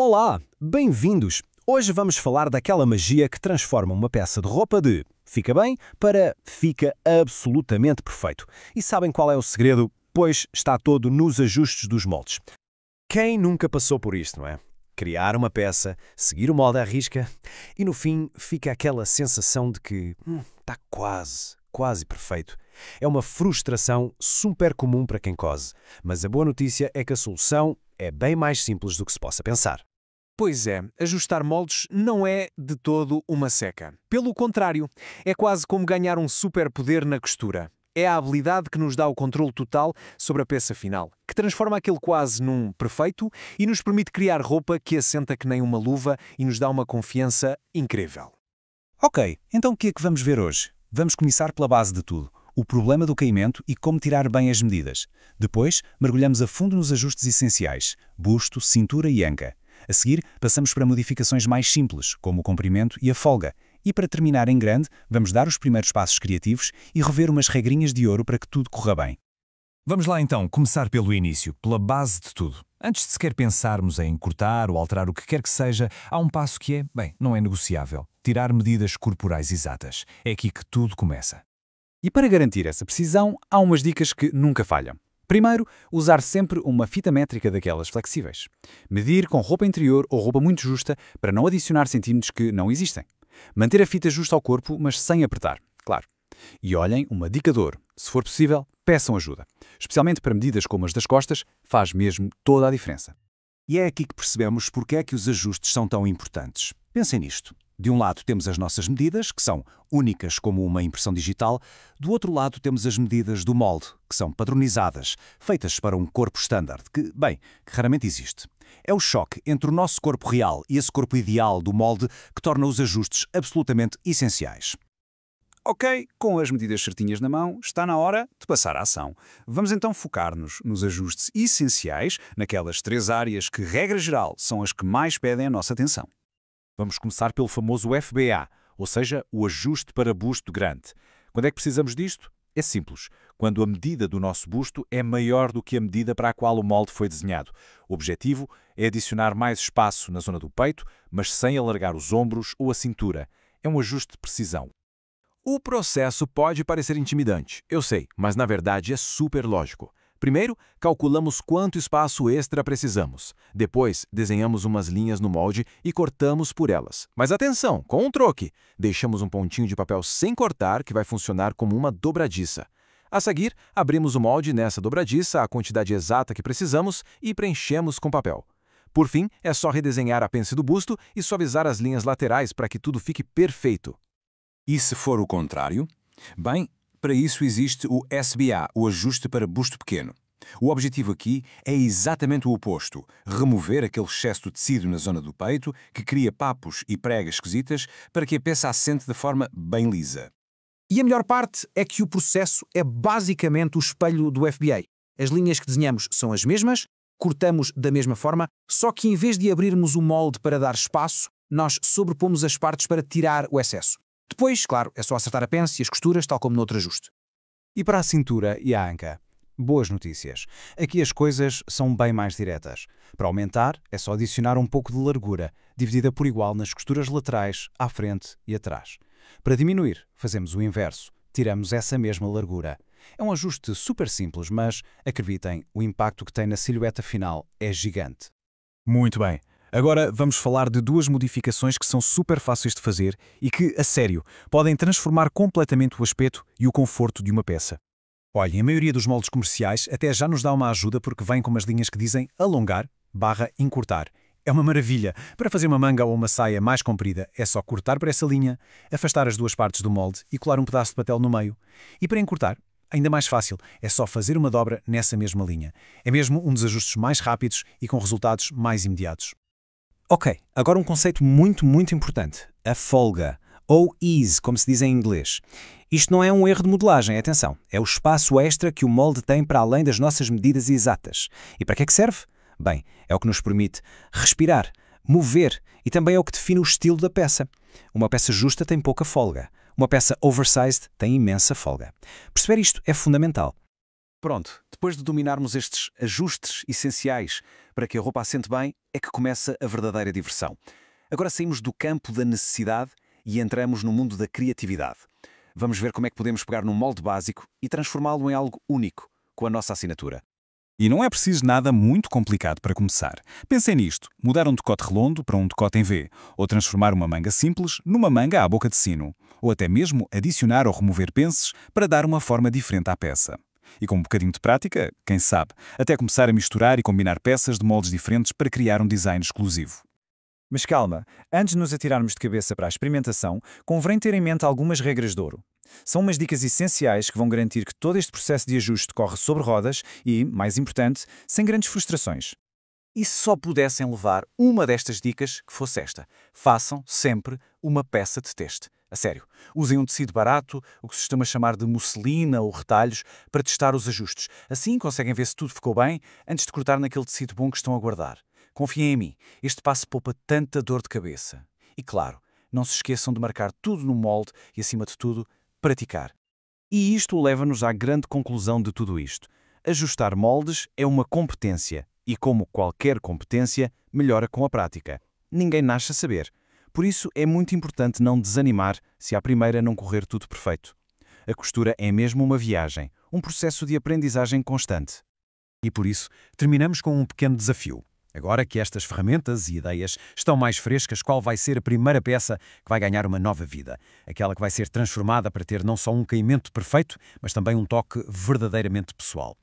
Olá, bem-vindos! Hoje vamos falar daquela magia que transforma uma peça de roupa de fica bem para fica absolutamente perfeito. E sabem qual é o segredo? Pois está todo nos ajustes dos moldes. Quem nunca passou por isto, não é? Criar uma peça, seguir o molde à risca e no fim fica aquela sensação de que está quase perfeito. É uma frustração super comum para quem cose, mas a boa notícia é que a solução é bem mais simples do que se possa pensar. Pois é, ajustar moldes não é de todo uma seca. Pelo contrário, é quase como ganhar um superpoder na costura. É a habilidade que nos dá o controle total sobre a peça final, que transforma aquele quase num perfeito e nos permite criar roupa que assenta que nem uma luva e nos dá uma confiança incrível. Ok, então o que é que vamos ver hoje? Vamos começar pela base de tudo, o problema do caimento e como tirar bem as medidas. Depois, mergulhamos a fundo nos ajustes essenciais, busto, cintura e anca. A seguir, passamos para modificações mais simples, como o comprimento e a folga. E para terminar em grande, vamos dar os primeiros passos criativos e rever umas regrinhas de ouro para que tudo corra bem. Vamos lá então começar pelo início, pela base de tudo. Antes de sequer pensarmos em cortar ou alterar o que quer que seja, há um passo que não é negociável. Tirar medidas corporais exatas. É aqui que tudo começa. E para garantir essa precisão, há umas dicas que nunca falham. Primeiro, usar sempre uma fita métrica daquelas flexíveis. Medir com roupa interior ou roupa muito justa para não adicionar centímetros que não existem. Manter a fita justa ao corpo, mas sem apertar, claro. E olhem, uma dica de ouro. Se for possível, peçam ajuda. Especialmente para medidas como as das costas, faz mesmo toda a diferença. E é aqui que percebemos porque é que os ajustes são tão importantes. Pensem nisto. De um lado temos as nossas medidas, que são únicas como uma impressão digital. Do outro lado temos as medidas do molde, que são padronizadas, feitas para um corpo standard, que raramente existe. É o choque entre o nosso corpo real e esse corpo ideal do molde que torna os ajustes absolutamente essenciais. Ok, com as medidas certinhas na mão, está na hora de passar à ação. Vamos então focar-nos nos ajustes essenciais, naquelas 3 áreas que, regra geral, são as que mais pedem a nossa atenção. Vamos começar pelo famoso FBA, ou seja, o ajuste para busto grande. Quando é que precisamos disto? É simples. Quando a medida do nosso busto é maior do que a medida para a qual o molde foi desenhado. O objetivo é adicionar mais espaço na zona do peito, mas sem alargar os ombros ou a cintura. É um ajuste de precisão. O processo pode parecer intimidante, eu sei, mas na verdade é super lógico. Primeiro, calculamos quanto espaço extra precisamos. Depois, desenhamos umas linhas no molde e cortamos por elas. Mas atenção, com um troque. Deixamos um pontinho de papel sem cortar, que vai funcionar como uma dobradiça. A seguir, abrimos o molde nessa dobradiça, a quantidade exata que precisamos, e preenchemos com papel. Por fim, é só redesenhar a pence do busto e suavizar as linhas laterais para que tudo fique perfeito. E se for o contrário? Bem, para isso existe o SBA, o ajuste para busto pequeno. O objetivo aqui é exatamente o oposto, remover aquele excesso de tecido na zona do peito que cria papos e pregas esquisitas para que a peça assente de forma bem lisa. E a melhor parte é que o processo é basicamente o espelho do FBA. As linhas que desenhamos são as mesmas, cortamos da mesma forma, só que em vez de abrirmos o molde para dar espaço, nós sobrepomos as partes para tirar o excesso. Depois, claro, é só acertar a pence e as costuras, tal como no outro ajuste. E para a cintura e a anca? Boas notícias. Aqui as coisas são bem mais diretas. Para aumentar, é só adicionar um pouco de largura, dividida por igual nas costuras laterais, à frente e atrás. Para diminuir, fazemos o inverso. Tiramos essa mesma largura. É um ajuste super simples, mas, acreditem, o impacto que tem na silhueta final é gigante. Muito bem. Agora vamos falar de 2 modificações que são super fáceis de fazer e que, a sério, podem transformar completamente o aspecto e o conforto de uma peça. Olhem, a maioria dos moldes comerciais até já nos dá uma ajuda porque vem com umas linhas que dizem alongar/encurtar. É uma maravilha. Para fazer uma manga ou uma saia mais comprida, é só cortar por essa linha, afastar as 2 partes do molde e colar um pedaço de papel no meio. E para encurtar, ainda mais fácil, é só fazer uma dobra nessa mesma linha. É mesmo um dos ajustes mais rápidos e com resultados mais imediatos. Ok, agora um conceito muito importante. A folga, ou ease, como se diz em inglês. Isto não é um erro de modelagem, atenção. É o espaço extra que o molde tem para além das nossas medidas exatas. E para que é que serve? Bem, é o que nos permite respirar, mover e também é o que define o estilo da peça. Uma peça justa tem pouca folga. Uma peça oversized tem imensa folga. Perceber isto é fundamental. Pronto, depois de dominarmos estes ajustes essenciais para que a roupa assente bem, é que começa a verdadeira diversão. Agora saímos do campo da necessidade e entramos no mundo da criatividade. Vamos ver como é que podemos pegar num molde básico e transformá-lo em algo único, com a nossa assinatura. E não é preciso nada muito complicado para começar. Pensem nisto, mudar um decote redondo para um decote em V, ou transformar uma manga simples numa manga à boca de sino, ou até mesmo adicionar ou remover pences para dar uma forma diferente à peça. E com um bocadinho de prática, quem sabe, até começar a misturar e combinar peças de moldes diferentes para criar um design exclusivo. Mas calma, antes de nos atirarmos de cabeça para a experimentação, convém ter em mente algumas regras de ouro. São umas dicas essenciais que vão garantir que todo este processo de ajuste corre sobre rodas e, mais importante, sem grandes frustrações. E se só pudessem levar uma destas dicas, que fosse esta: façam sempre uma peça de teste. A sério, usem um tecido barato, o que se costuma chamar de musselina ou retalhos, para testar os ajustes. Assim conseguem ver se tudo ficou bem antes de cortar naquele tecido bom que estão a guardar. Confiem em mim, este passo poupa tanta dor de cabeça. E claro, não se esqueçam de marcar tudo no molde e, acima de tudo, praticar. E isto leva-nos à grande conclusão de tudo isto. Ajustar moldes é uma competência e, como qualquer competência, melhora com a prática. Ninguém nasce a saber. Por isso, é muito importante não desanimar se à primeira não correr tudo perfeito. A costura é mesmo uma viagem, um processo de aprendizagem constante. E por isso, terminamos com um pequeno desafio. Agora que estas ferramentas e ideias estão mais frescas, qual vai ser a primeira peça que vai ganhar uma nova vida? Aquela que vai ser transformada para ter não só um caimento perfeito, mas também um toque verdadeiramente pessoal.